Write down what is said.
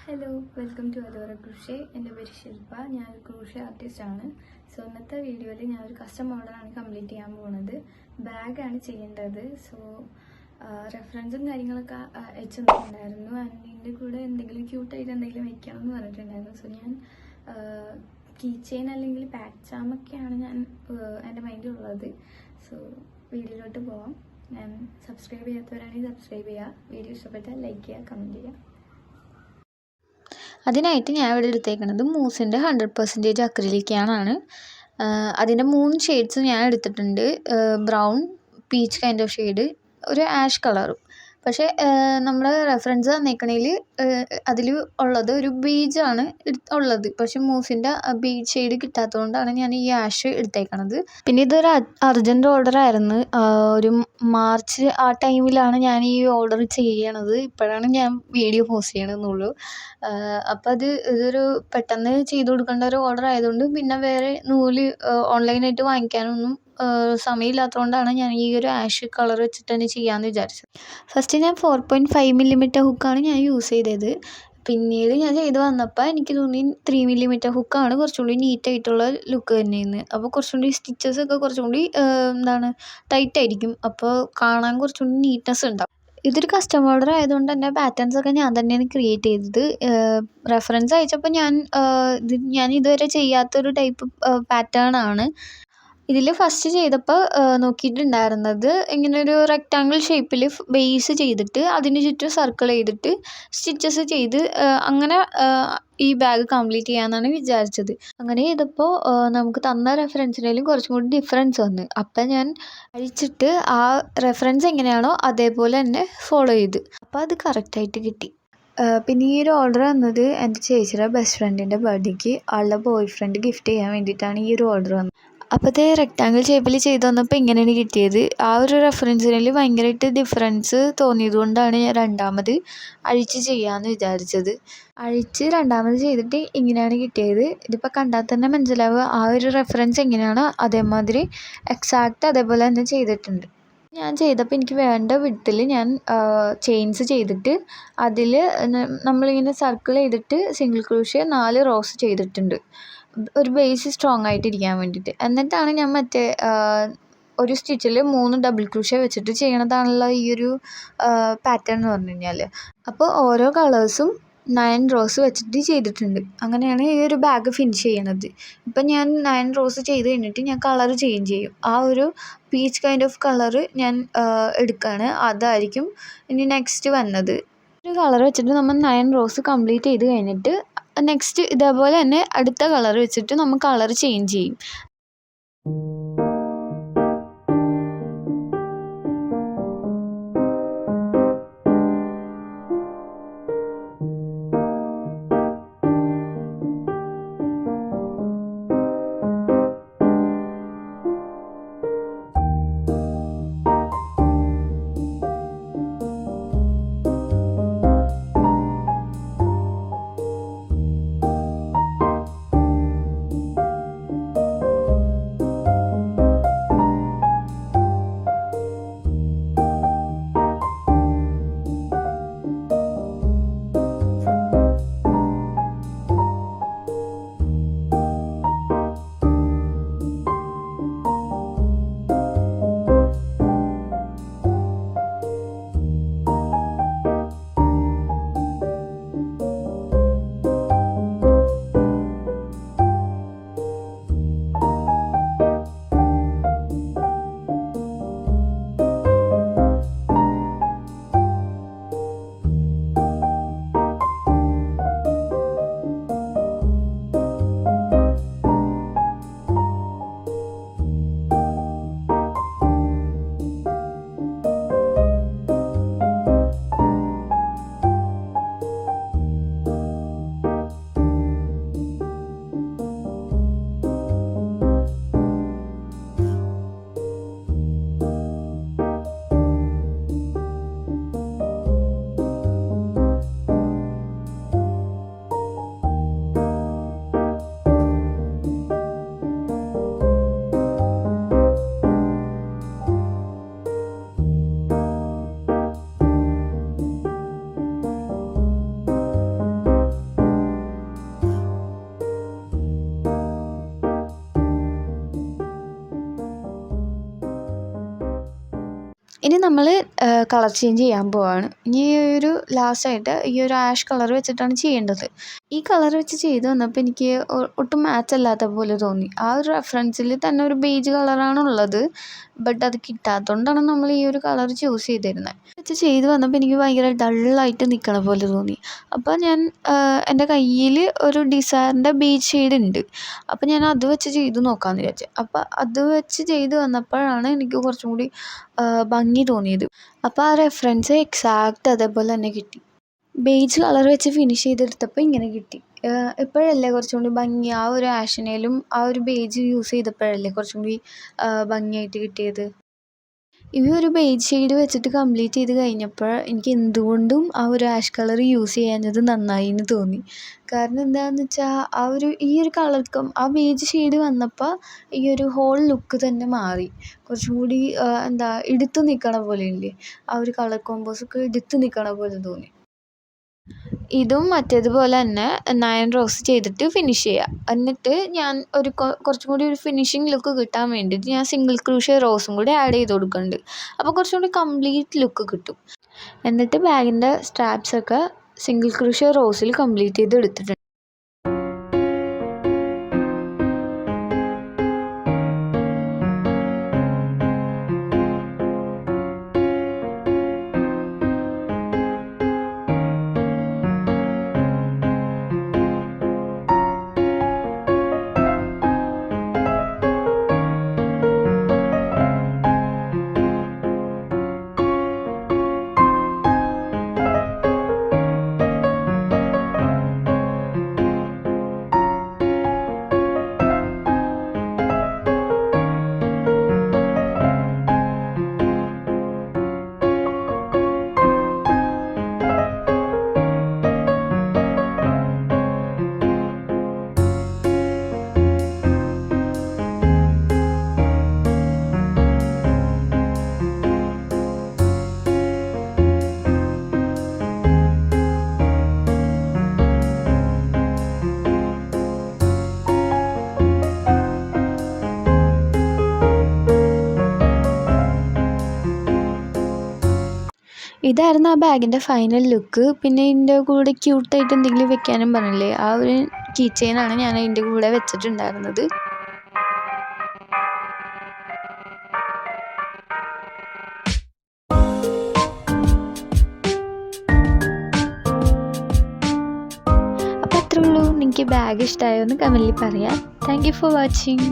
Hello, welcome to Alora crochet. എൻ്റെ പേര് ശില്പ. ഞാനൊരു ക്രൂഷേ ആർട്ടിസ്റ്റാണ്. സോ ഇന്നത്തെ വീഡിയോയിൽ ഞാനൊരു കസ്റ്റം ഓർഡറാണ് കംപ്ലീറ്റ് ചെയ്യാൻ പോകുന്നത്. ബാഗാണ് ചെയ്യേണ്ടത്. സോ റെഫറൻസും കാര്യങ്ങളൊക്കെ അയച്ചു തന്നിട്ടുണ്ടായിരുന്നു. ആൻഡ് ഇതിൻ്റെ കൂടെ എന്തെങ്കിലും ക്യൂട്ടായിട്ട് എന്തെങ്കിലും വെക്കണം എന്ന് പറഞ്ഞിട്ടുണ്ടായിരുന്നു. സോ ഞാൻ കീ ചെയിൻ അല്ലെങ്കിൽ പാച്ചാമൊക്കെയാണ് ഞാൻ എൻ്റെ മൈൻഡിലുള്ളത്. സോ വീഡിയോയിലോട്ട് പോവാം. ഞാൻ സബ്സ്ക്രൈബ് ചെയ്യാത്തവരാണെങ്കിൽ സബ്സ്ക്രൈബ് ചെയ്യുക. വീഡിയോ ഇഷ്ടപ്പെട്ടാൽ ലൈക്ക് ചെയ്യുക, കമൻറ്റ് ചെയ്യുക. അതിനായിട്ട് ഞാൻ ഇവിടെ എടുത്തേക്കുന്നത് മൂസിൻ്റെ 100% അക്രിലിക്കാണ്. അതിൻ്റെ 3 ഷെയ്ഡ്സ് ഞാൻ എടുത്തിട്ടുണ്ട്. Brown, peach kind of shade, ഒരു ആഷ് കളറും. പക്ഷേ നമ്മുടെ റെഫറൻസ് തന്നേക്കണേൽ അതിൽ ഉള്ളത് ഒരു ബീജാണ് ഉള്ളത്. പക്ഷെ മൂസിൻ്റെ ബീച്ച് ഷെയ്ഡ് കിട്ടാത്തതുകൊണ്ടാണ് ഞാൻ ഈ ആഷ് എടുത്തേക്കണത്. പിന്നെ ഇതൊരു അർജൻറ്റ് ഓർഡറായിരുന്നു. ഒരു മാർച്ച് ആ ടൈമിലാണ് ഞാൻ ഈ ഓർഡർ ചെയ്യണത്. ഇപ്പോഴാണ് ഞാൻ വീഡിയോ പോസ്റ്റ് ചെയ്യണമെന്നുള്ളൂ. അപ്പോൾ ഇതൊരു പെട്ടെന്ന് ചെയ്ത് കൊടുക്കേണ്ട ഒരു ഓർഡർ ആയതുകൊണ്ട് പിന്നെ വേറെ നൂല് ഓൺലൈനായിട്ട് വാങ്ങിക്കാനൊന്നും സമയമില്ലാത്തതുകൊണ്ടാണ് ഞാൻ ഈ ഒരു ആഷ് കളർ വെച്ചിട്ട് തന്നെ ചെയ്യാമെന്ന് വിചാരിച്ചത്. ഫസ്റ്റ് ഞാൻ 4.5 mm ഹുക്കാണ് ഞാൻ യൂസ് ചെയ്തത്. പിന്നീട് ഞാൻ ചെയ്ത് വന്നപ്പോൾ എനിക്ക് തോന്നി 3 mm ഹുക്കാണ് കുറച്ചും കൂടി നീറ്റായിട്ടുള്ള ലുക്ക് തന്നെയെന്ന്. അപ്പോൾ കുറച്ചും കൂടി സ്റ്റിച്ചസൊക്കെ കുറച്ചും കൂടി ടൈറ്റായിരിക്കും. അപ്പോൾ കാണാൻ കുറച്ചും കൂടി നീറ്റ്നെസ് ഉണ്ടാവും. ഇതൊരു കസ്റ്റം ഓർഡർ ആയതുകൊണ്ട് തന്നെ പാറ്റേൺസൊക്കെ ഞാൻ തന്നെയാണ് ക്രിയേറ്റ് ചെയ്തത്. റെഫറൻസ് അയച്ചപ്പോൾ ഞാൻ ഇതുവരെ ചെയ്യാത്തൊരു ടൈപ്പ് പാറ്റേൺ ആണ്. ഇതിൽ ഫസ്റ്റ് ചെയ്തപ്പോൾ നോക്കിയിട്ടുണ്ടായിരുന്നത് ഇങ്ങനെ ഒരു റെക്റ്റാങ്കിൾ ഷേപ്പിൽ ബേസ് ചെയ്തിട്ട് അതിന് ചുറ്റും സർക്കിൾ ചെയ്തിട്ട് സ്റ്റിച്ചസ് ചെയ്ത് അങ്ങനെ ഈ ബാഗ് കംപ്ലീറ്റ് ചെയ്യാമെന്നാണ് വിചാരിച്ചത്. അങ്ങനെ ചെയ്തപ്പോൾ നമുക്ക് തന്ന റെഫറൻസിനേലും കുറച്ചും കൂടി ഡിഫറൻസ് വന്നു. അപ്പം ഞാൻ അഴിച്ചിട്ട് ആ റെഫറൻസ് എങ്ങനെയാണോ അതേപോലെ തന്നെ ഫോളോ ചെയ്ത്. അപ്പോൾ അത് കറക്റ്റായിട്ട് കിട്ടി. പിന്നെ ഈ ഒരു ഓർഡർ വന്നത് എൻ്റെ ചേച്ചിയുടെ ബെസ്റ്റ് ഫ്രണ്ടിൻ്റെ ബർത്ത്ഡേക്ക് ആളുടെ ബോയ് ഫ്രണ്ട് ഗിഫ്റ്റ് ചെയ്യാൻ വേണ്ടിയിട്ടാണ് ഈ ഒരു ഓർഡർ വന്നത്. അപ്പോഴത്തെ റെക്റ്റാങ്കിൾ ഷേപ്പിൽ ചെയ്ത് വന്നപ്പോൾ ഇങ്ങനെയാണ് കിട്ടിയത്. ആ ഒരു റെഫറൻസിനിൽ ഭയങ്കരമായിട്ട് ഡിഫറൻസ് തോന്നിയത് കൊണ്ടാണ് ഞാൻ രണ്ടാമത് അഴിച്ച് ചെയ്യാമെന്ന് വിചാരിച്ചത്. അഴിച്ച് രണ്ടാമത് ചെയ്തിട്ട് ഇങ്ങനെയാണ് കിട്ടിയത്. ഇതിപ്പോൾ കണ്ടാൽ തന്നെ മനസ്സിലാവുക ആ ഒരു റെഫറൻസ് എങ്ങനെയാണോ അതേമാതിരി എക്സാക്റ്റ് അതേപോലെ തന്നെ ചെയ്തിട്ടുണ്ട്. ഞാൻ ചെയ്തപ്പോൾ എനിക്ക് വേണ്ട വിഡ്ത്തിൽ ഞാൻ ചെയിൻസ് ചെയ്തിട്ട് അതിൽ നമ്മളിങ്ങനെ സർക്കിൾ ചെയ്തിട്ട് സിംഗിൾ ക്രോഷ്യ 4 റോസ് ചെയ്തിട്ടുണ്ട്, ഒരു ബേസ് സ്ട്രോങ് ആയിട്ടിരിക്കാൻ വേണ്ടിയിട്ട്. എന്നിട്ടാണ് ഞാൻ ഒരു സ്റ്റിച്ചിൽ 3 ഡബിൾ ക്രോഷ്യ വെച്ചിട്ട് ചെയ്യണതാണല്ലോ ഈ ഒരു പാറ്റേൺ എന്ന് പറഞ്ഞു കഴിഞ്ഞാൽ. അപ്പോൾ ഓരോ കളേഴ്സും 9 റോസ് വെച്ചിട്ട് ചെയ്തിട്ടുണ്ട്. അങ്ങനെയാണ് ഈ ഒരു ബാഗ് ഫിനിഷ് ചെയ്യണത്. ഇപ്പം ഞാൻ 9 റോസ് ചെയ്ത് കഴിഞ്ഞിട്ട് ഞാൻ കളർ ചേഞ്ച് ചെയ്യും. ആ ഒരു പീച്ച് കൈൻഡ് ഓഫ് കളറ് ഞാൻ എടുക്കുകയാണ്. അതായിരിക്കും ഇനി നെക്സ്റ്റ് വന്നത്. ഒരു കളർ വെച്ചിട്ട് നമ്മൾ 9 റോസ് കംപ്ലീറ്റ് ചെയ്ത് കഴിഞ്ഞിട്ട് നെക്സ്റ്റ് ഇതേപോലെ തന്നെ അടുത്ത കളർ വെച്ചിട്ട് നമ്മൾ കളർ ചേഞ്ച് ചെയ്യും. ഇനി നമ്മൾ കളർ ചേഞ്ച് ചെയ്യാൻ പോവാണ്. ഇനി ഒരു ലാസ്റ്റായിട്ട് ഈ ഒരു ആഷ് കളർ വെച്ചിട്ടാണ് ചെയ്യേണ്ടത്. ഈ കളർ വെച്ച് ചെയ്ത് വന്നപ്പോൾ എനിക്ക് ഒട്ടും മാച്ച് അല്ലാത്ത പോലെ തോന്നി. ആ ഒരു റെഫറൻസിൽ തന്നെ ഒരു ബേജ് കളറാണുള്ളത്, ബട്ട് അത് കിട്ടാത്തതുകൊണ്ടാണ് നമ്മൾ ഈ ഒരു കളർ ചൂസ് ചെയ്തിരുന്നത്. വെച്ച് ചെയ്ത് വന്നപ്പോൾ എനിക്ക് ഭയങ്കര ഡള്ളായിട്ട് നിൽക്കണ പോലെ തോന്നി. അപ്പോൾ ഞാൻ എൻ്റെ കയ്യിൽ ഒരു ഡിസയറിൻ്റെ ബേജ് ഷെയ്ഡ് ഉണ്ട്. അപ്പോൾ ഞാൻ അത് വെച്ച് ചെയ്ത് നോക്കാമെന്ന് വിചാരിച്ചു. അപ്പോൾ അത് വെച്ച് ചെയ്ത് വന്നപ്പോഴാണ് എനിക്ക് കുറച്ചും കൂടി ഭംഗി തോന്നിയത്. അപ്പോൾ ആ റെഫറൻസ് എക്സാക്റ്റ് അതേപോലെ തന്നെ കിട്ടി. ബേജ് കളർ വെച്ച് ഫിനിഷ് ചെയ്തെടുത്തപ്പോൾ ഇങ്ങനെ കിട്ടി. ഇപ്പോഴല്ലേ കുറച്ചും കൂടി ഭംഗി, ആ ഒരു ആഷിനേലും ആ ഒരു ബേജ് യൂസ് ചെയ്തപ്പോഴല്ലേ കുറച്ചും കൂടി ഭംഗിയായിട്ട് കിട്ടിയത്. ഈ ഒരു ബേജ് ഷെയ്ഡ് വെച്ചിട്ട് കംപ്ലീറ്റ് ചെയ്ത് കഴിഞ്ഞപ്പോൾ എനിക്ക് എന്തുകൊണ്ടും ആ ഒരു ആഷ് കളർ യൂസ് ചെയ്യാഞ്ഞത് നന്നായി എന്ന് തോന്നി. കാരണം എന്താണെന്ന് വെച്ചാൽ ഈ ഒരു കളർക്കും ആ ബേജ് ഷെയ്ഡ് വന്നപ്പോൾ ഈ ഒരു ഹോൾ ലുക്ക് തന്നെ മാറി. കുറച്ചും കൂടി എടുത്ത് നിൽക്കണ പോലെ ഇല്ലേ, ആ ഒരു കളർ കോമ്പോസൊക്കെ എടുത്ത് നിൽക്കണ പോലെ തോന്നി. ഇതും മറ്റേതുപോലെ തന്നെ 9 റോസ് ചെയ്തിട്ട് ഫിനിഷ് ചെയ്യുക. എന്നിട്ട് ഞാൻ കുറച്ചും കൂടി ഒരു ഫിനിഷിങ് ലുക്ക് കിട്ടാൻ വേണ്ടിയിട്ട് ഞാൻ സിംഗിൾ ക്രൂഷ്യ റോസും കൂടി ആഡ് ചെയ്ത് കൊടുക്കുന്നുണ്ട്. അപ്പോൾ കുറച്ചും കൂടി കംപ്ലീറ്റ് ലുക്ക് കിട്ടും. എന്നിട്ട് ബാഗിൻ്റെ സ്ട്രാപ്സൊക്കെ സിംഗിൾ ക്രൂഷ്യ റോസിൽ കംപ്ലീറ്റ് ചെയ്ത് എടുത്തിട്ടുണ്ട്. ഇതായിരുന്നു ആ ബാഗിൻ്റെ ഫൈനൽ ലുക്ക്. പിന്നെ ഇതിൻ്റെ കൂടെ ക്യൂട്ടായിട്ട് എന്തെങ്കിലും വെക്കാനും പറഞ്ഞില്ലേ, ആ ഒരു കീ ചെയിനാണ് ഞാൻ അതിൻ്റെ കൂടെ വെച്ചിട്ടുണ്ടായിരുന്നത്. അപ്പോൾ അത്രേ ഉള്ളൂ. നിങ്ങൾക്ക് ബാഗ് ഇഷ്ടമായോ എന്ന് കമൻറ്റിൽ പറയാം. Thank you for watching.